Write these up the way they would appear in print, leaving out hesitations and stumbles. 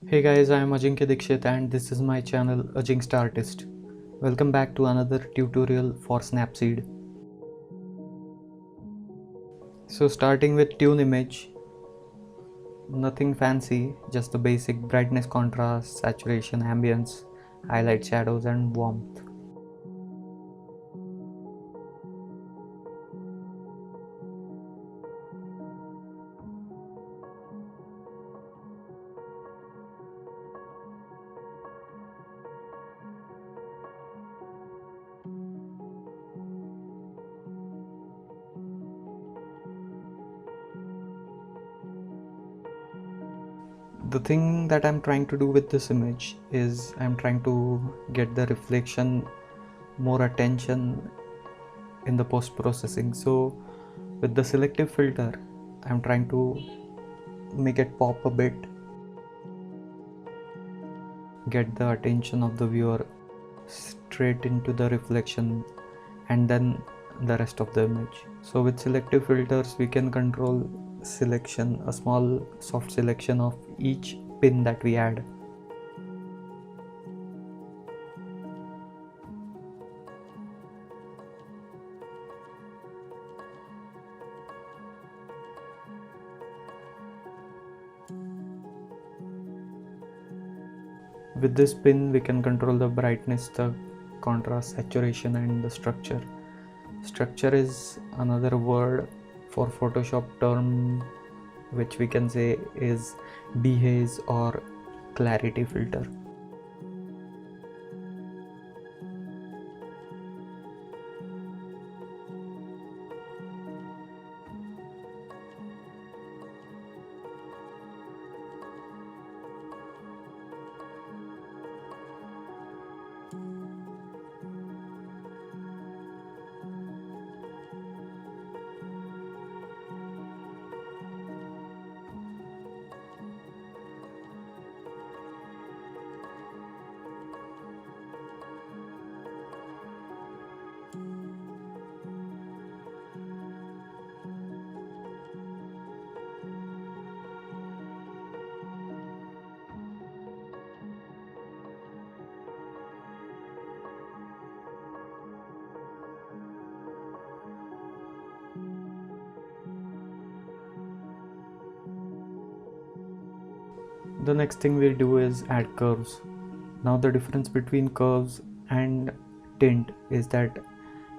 Hey guys, I am Ajinkya Dikshit and this is my channel Ajinksta Artist. Welcome back to another tutorial for Snapseed. So starting with tune image, nothing fancy, just the basic brightness, contrast, saturation, ambience, highlight, shadows and warmth. The thing that I'm trying to do with this image is I'm trying to get the reflection more attention in the post processing. So with the selective filter, I'm trying to make it pop a bit, get the attention of the viewer straight into the reflection and then the rest of the image. So with selective filters we can control selection, a small soft selection of each pin that we add. With this pin we can control the brightness, the contrast, saturation and the structure. Structure is another word for Photoshop term which we can say is dehaze or clarity filter. The next thing we'll do is add curves. Now the difference between curves and tint is that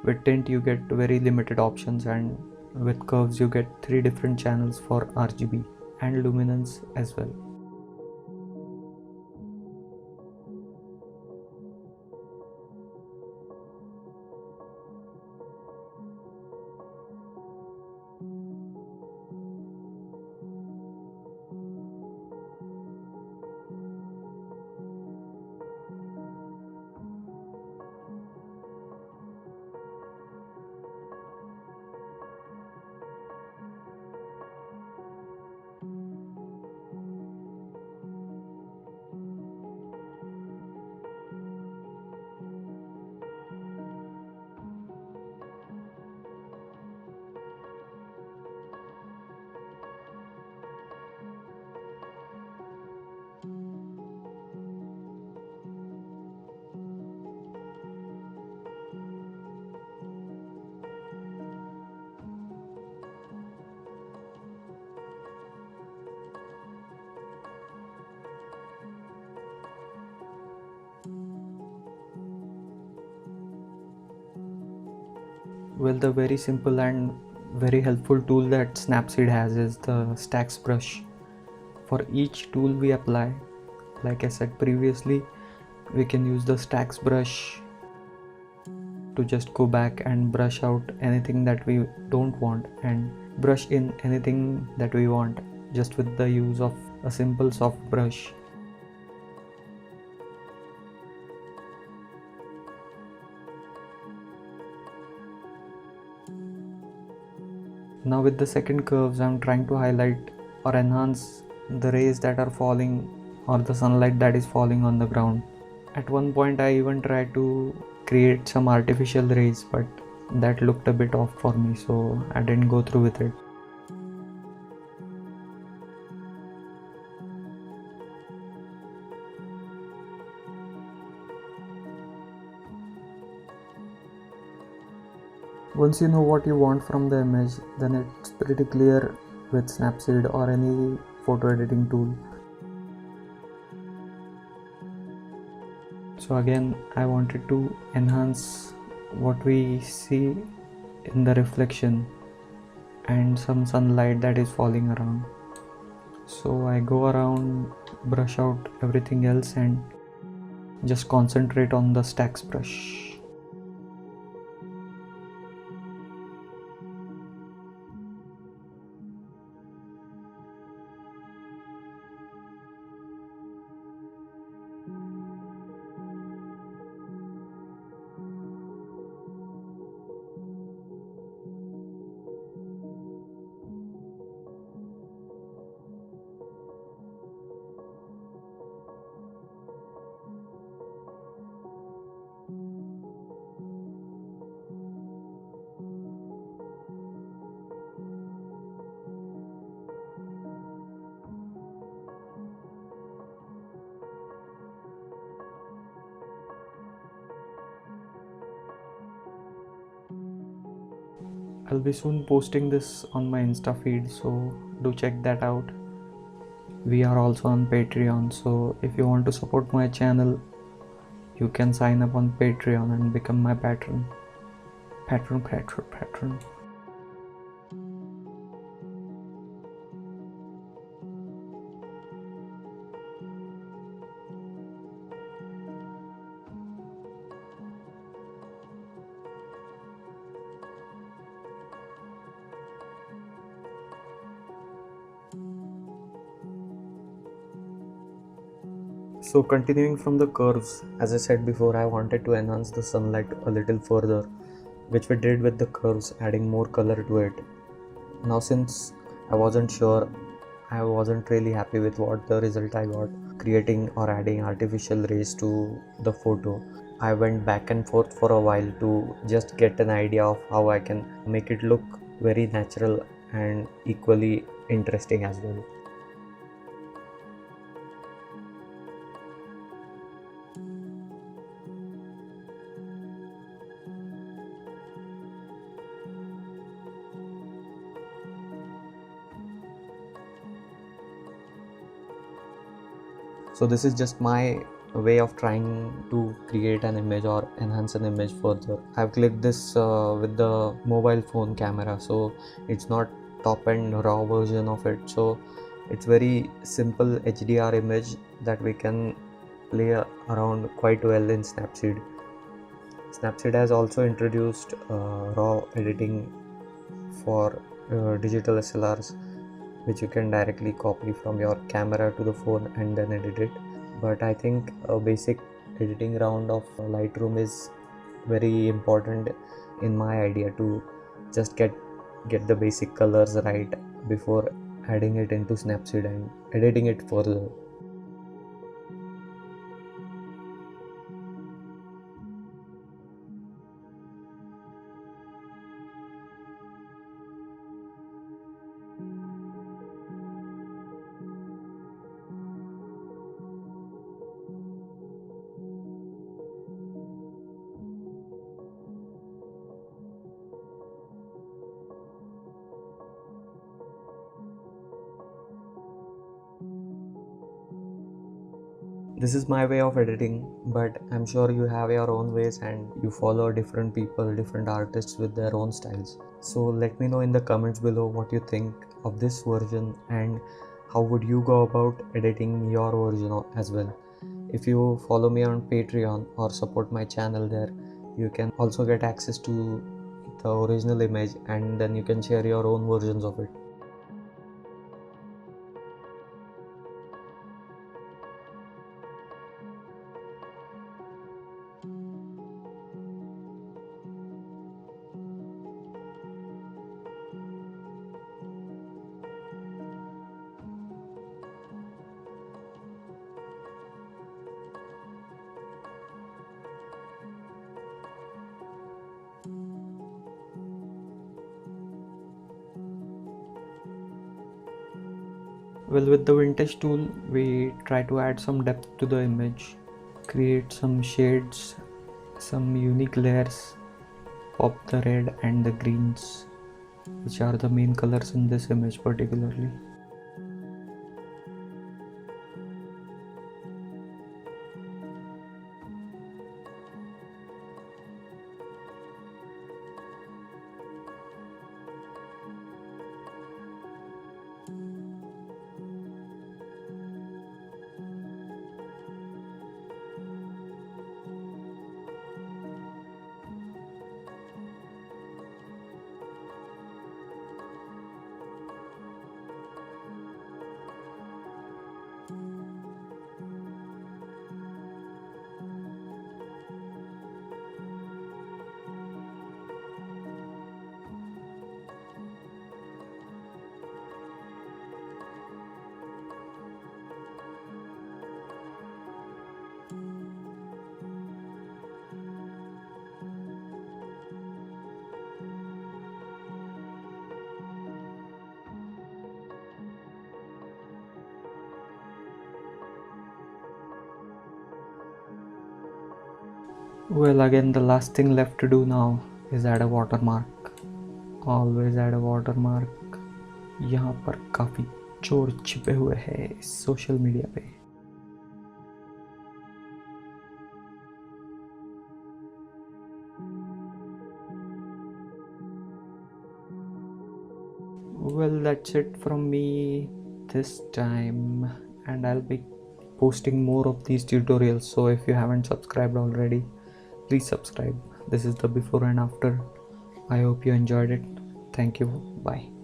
with tint you get very limited options and with curves you get 3 different channels for RGB and luminance as well. Well, the very simple and very helpful tool that Snapseed has is the stacks brush. For each tool we apply, like I said previously, we can use the stacks brush to just go back and brush out anything that we don't want and brush in anything that we want just with the use of a simple soft brush. Now with the second curves, I'm trying to highlight or enhance the rays that are falling or the sunlight that is falling on the ground. At one point I even tried to create some artificial rays, but that looked a bit off for me, so I didn't go through with it. Once you know what you want from the image, then it's pretty clear with Snapseed or any photo editing tool. So again, I wanted to enhance what we see in the reflection and some sunlight that is falling around. So I go around, brush out everything else and just concentrate on the stacks brush. I'll be soon posting this on my Insta feed, so do check that out. We are also on Patreon, so if you want to support my channel, you can sign up on Patreon and become my patron. Patron. So continuing from the curves, as I said before, I wanted to enhance the sunlight a little further, which we did with the curves, adding more color to it. Now since I wasn't sure, I wasn't really happy with what the result I got, creating or adding artificial rays to the photo. I went back and forth for a while to just get an idea of how I can make it look very natural and equally interesting as well. So this is just my way of trying to create an image or enhance an image further. I've clicked this with the mobile phone camera, so it's not top end raw version of it, so it's very simple HDR image that we can play around quite well in Snapseed. Snapseed has also introduced raw editing for digital SLRs, which you can directly copy from your camera to the phone and then edit it. But I think a basic editing round of Lightroom is very important in my idea to just get the basic colors right before adding it into Snapseed and editing it further. This is my way of editing, but I'm sure you have your own ways and you follow different people, different artists with their own styles. So let me know in the comments below what you think of this version and how would you go about editing your version as well. If you follow me on Patreon or support my channel there, you can also get access to the original image and then you can share your own versions of it. Well, with the vintage tool, we try to add some depth to the image, create some shades, some unique layers, pop the red and the greens, which are the main colors in this image particularly. Well, again, the last thing left to do now is add a watermark. Always add a watermark. यहाँ पर काफ़ी चोर छिपे हुए हैं इस social media पे. Well, that's it from me this time, and I'll be posting more of these tutorials, so if you haven't subscribed already, please subscribe. This is the before and after. I hope you enjoyed it. Thank you. Bye.